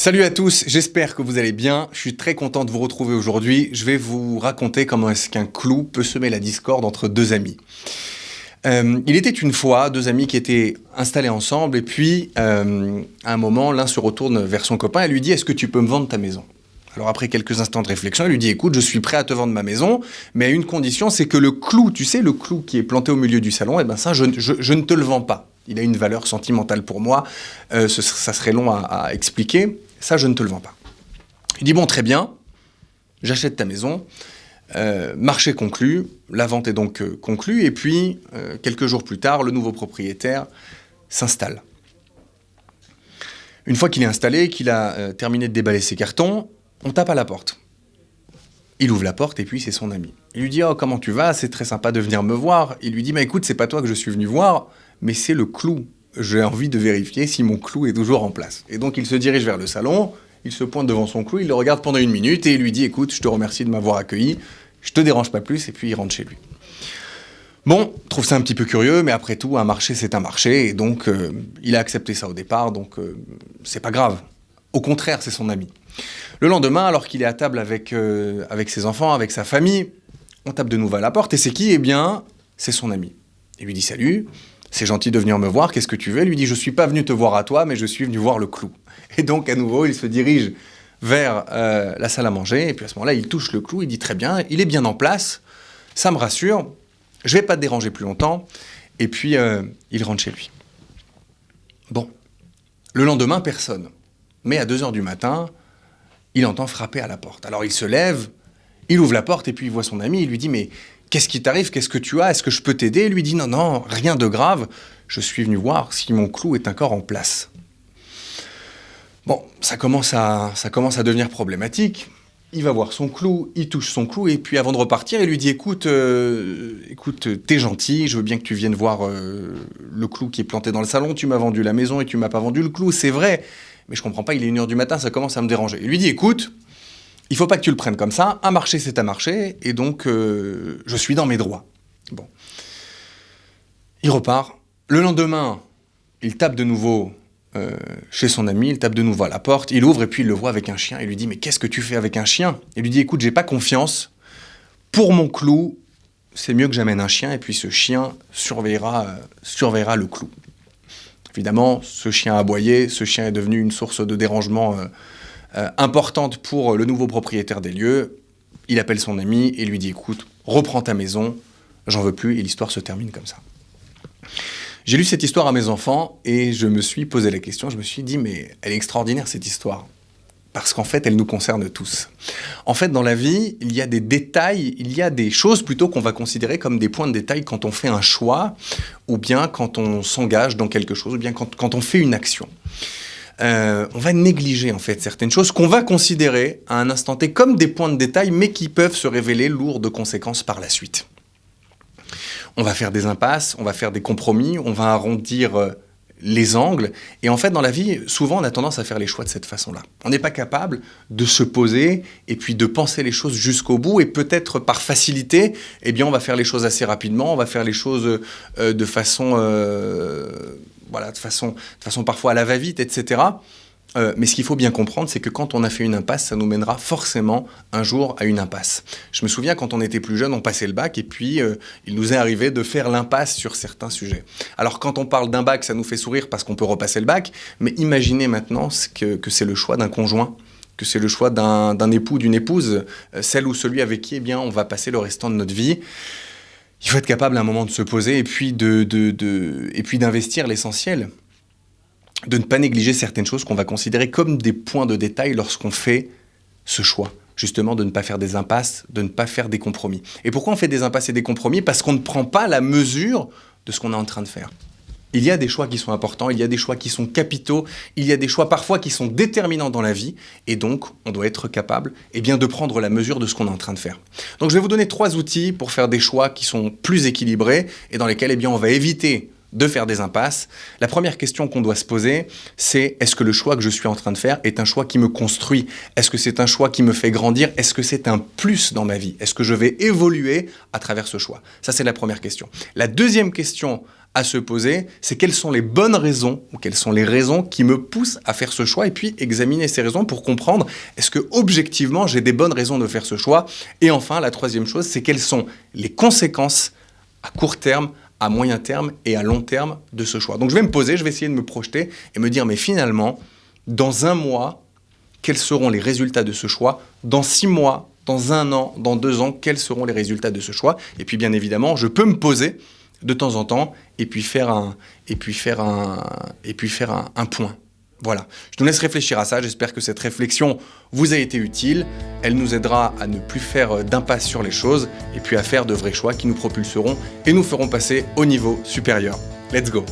Salut à tous, j'espère que vous allez bien. Je suis très content de vous retrouver aujourd'hui. Je vais vous raconter comment est-ce qu'un clou peut semer la discorde entre deux amis. Il était une fois deux amis qui étaient installés ensemble et puis à un moment, l'un se retourne vers son copain et lui dit « Est-ce que tu peux me vendre ta maison ?» Alors après quelques instants de réflexion, il lui dit « Écoute, je suis prêt à te vendre ma maison, mais à une condition, c'est que le clou, tu sais, le clou qui est planté au milieu du salon, eh ben ça, je ne te le vends pas. Il a une valeur sentimentale pour moi, ça serait long à expliquer. Ça, je ne te le vends pas. » Il dit, bon, très bien, j'achète ta maison, marché conclu, la vente est donc conclue, et puis, quelques jours plus tard, le nouveau propriétaire s'installe. Une fois qu'il est installé, qu'il a terminé de déballer ses cartons, on tape à la porte. Il ouvre la porte, et puis c'est son ami. Il lui dit, oh, comment tu vas? C'est très sympa de venir me voir. Il lui dit, mais écoute, c'est pas toi que je suis venu voir, mais c'est le clou. J'ai envie de vérifier si mon clou est toujours en place. Et donc, il se dirige vers le salon, il se pointe devant son clou, il le regarde pendant 1 minute et il lui dit « Écoute, je te remercie de m'avoir accueilli, je te dérange pas plus » et puis il rentre chez lui. Bon, je trouve ça un petit peu curieux, mais après tout, un marché, c'est un marché, et donc il a accepté ça au départ, donc c'est pas grave. Au contraire, c'est son ami. Le lendemain, alors qu'il est à table avec ses enfants, avec sa famille, on tape de nouveau à la porte, et c'est qui? Eh bien, c'est son ami. Il lui dit « Salut ». C'est gentil de venir me voir, qu'est-ce que tu veux? Il lui dit, je suis pas venu te voir à toi, mais je suis venu voir le clou. Et donc, à nouveau, il se dirige vers la salle à manger, et puis à ce moment-là, il touche le clou, il dit, très bien, il est bien en place, ça me rassure, je vais pas te déranger plus longtemps, et puis il rentre chez lui. Bon, le lendemain, personne. Mais à 2h du matin, il entend frapper à la porte. Alors il se lève, il ouvre la porte, et puis il voit son ami, il lui dit, mais qu'est-ce qui t'arrive? Qu'est-ce que tu as? Est-ce que je peux t'aider? Il lui dit, non, rien de grave. Je suis venu voir si mon clou est encore en place. Bon, ça commence à devenir problématique. Il va voir son clou, il touche son clou, et puis avant de repartir, il lui dit, écoute, t'es gentil, je veux bien que tu viennes voir le clou qui est planté dans le salon. Tu m'as vendu la maison et tu m'as pas vendu le clou, c'est vrai. Mais je comprends pas, il est 1h du matin, ça commence à me déranger. Il lui dit, écoute, il faut pas que tu le prennes comme ça, un marché c'est un marché, et donc je suis dans mes droits. Bon. Il repart. Le lendemain, il tape de nouveau chez son ami, il tape de nouveau à la porte, il ouvre et puis il le voit avec un chien. Il lui dit, mais qu'est-ce que tu fais avec un chien? Il lui dit, écoute, j'ai pas confiance. Pour mon clou, c'est mieux que j'amène un chien, et puis ce chien surveillera le clou. Évidemment, ce chien a aboyé, ce chien est devenu une source de dérangement importante pour le nouveau propriétaire des lieux. Il appelle son ami et lui dit, écoute, reprends ta maison, j'en veux plus, et l'histoire se termine comme ça. J'ai lu cette histoire à mes enfants et je me suis posé la question, je me suis dit, mais elle est extraordinaire cette histoire, parce qu'en fait, elle nous concerne tous. En fait, dans la vie, il y a des détails, il y a des choses plutôt qu'on va considérer comme des points de détail quand on fait un choix, ou bien quand on s'engage dans quelque chose, ou bien quand on fait une action. On va négliger en fait certaines choses qu'on va considérer à un instant T comme des points de détail, mais qui peuvent se révéler lourds de conséquences par la suite. On va faire des impasses, on va faire des compromis, on va arrondir les angles, et en fait dans la vie, souvent on a tendance à faire les choix de cette façon-là. On n'est pas capable de se poser et puis de penser les choses jusqu'au bout, et peut-être par facilité, eh bien on va faire les choses assez rapidement, on va faire les choses de façon parfois à la va-vite, etc. Mais ce qu'il faut bien comprendre, c'est que quand on a fait une impasse, ça nous mènera forcément un jour à une impasse. Je me souviens, quand on était plus jeune, on passait le bac, et puis il nous est arrivé de faire l'impasse sur certains sujets. Alors quand on parle d'un bac, ça nous fait sourire parce qu'on peut repasser le bac, mais imaginez maintenant que c'est le choix d'un conjoint, que c'est le choix d'un époux, d'une épouse, celle ou celui avec qui on va passer le restant de notre vie. Il faut être capable à un moment de se poser et puis d'investir l'essentiel, de ne pas négliger certaines choses qu'on va considérer comme des points de détail lorsqu'on fait ce choix. Justement, de ne pas faire des impasses, de ne pas faire des compromis. Et pourquoi on fait des impasses et des compromis? Parce qu'on ne prend pas la mesure de ce qu'on est en train de faire. Il y a des choix qui sont importants, il y a des choix qui sont capitaux, il y a des choix parfois qui sont déterminants dans la vie, et donc on doit être capable de prendre la mesure de ce qu'on est en train de faire. Donc je vais vous donner 3 outils pour faire des choix qui sont plus équilibrés, et dans lesquels on va éviter de faire des impasses. La première question qu'on doit se poser, c'est est-ce que le choix que je suis en train de faire est un choix qui me construit? Est-ce que c'est un choix qui me fait grandir? Est-ce que c'est un plus dans ma vie? Est-ce que je vais évoluer à travers ce choix? Ça, c'est la première question. La deuxième question à se poser, c'est quelles sont les bonnes raisons ou quelles sont les raisons qui me poussent à faire ce choix et puis examiner ces raisons pour comprendre est-ce que objectivement j'ai des bonnes raisons de faire ce choix. Et enfin, la troisième chose, c'est quelles sont les conséquences à court terme, à moyen terme et à long terme de ce choix. Donc je vais me poser, je vais essayer de me projeter et me dire mais finalement, dans 1 mois, quels seront les résultats de ce choix? Dans 6 mois, dans 1 an, dans 2 ans, quels seront les résultats de ce choix? Et puis bien évidemment, je peux me poser de temps en temps et puis faire un point. Voilà, je nous laisse réfléchir à ça. J'espère que cette réflexion vous a été utile. Elle nous aidera à ne plus faire d'impasse sur les choses et puis à faire de vrais choix qui nous propulseront et nous feront passer au niveau supérieur. Let's go!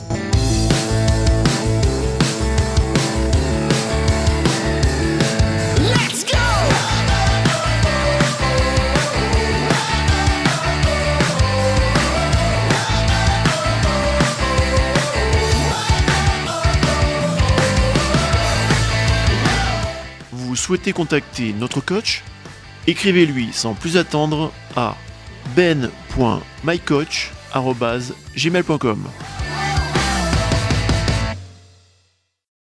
Vous souhaitez contacter notre coach? Écrivez-lui sans plus attendre à ben.mycoach@gmail.com.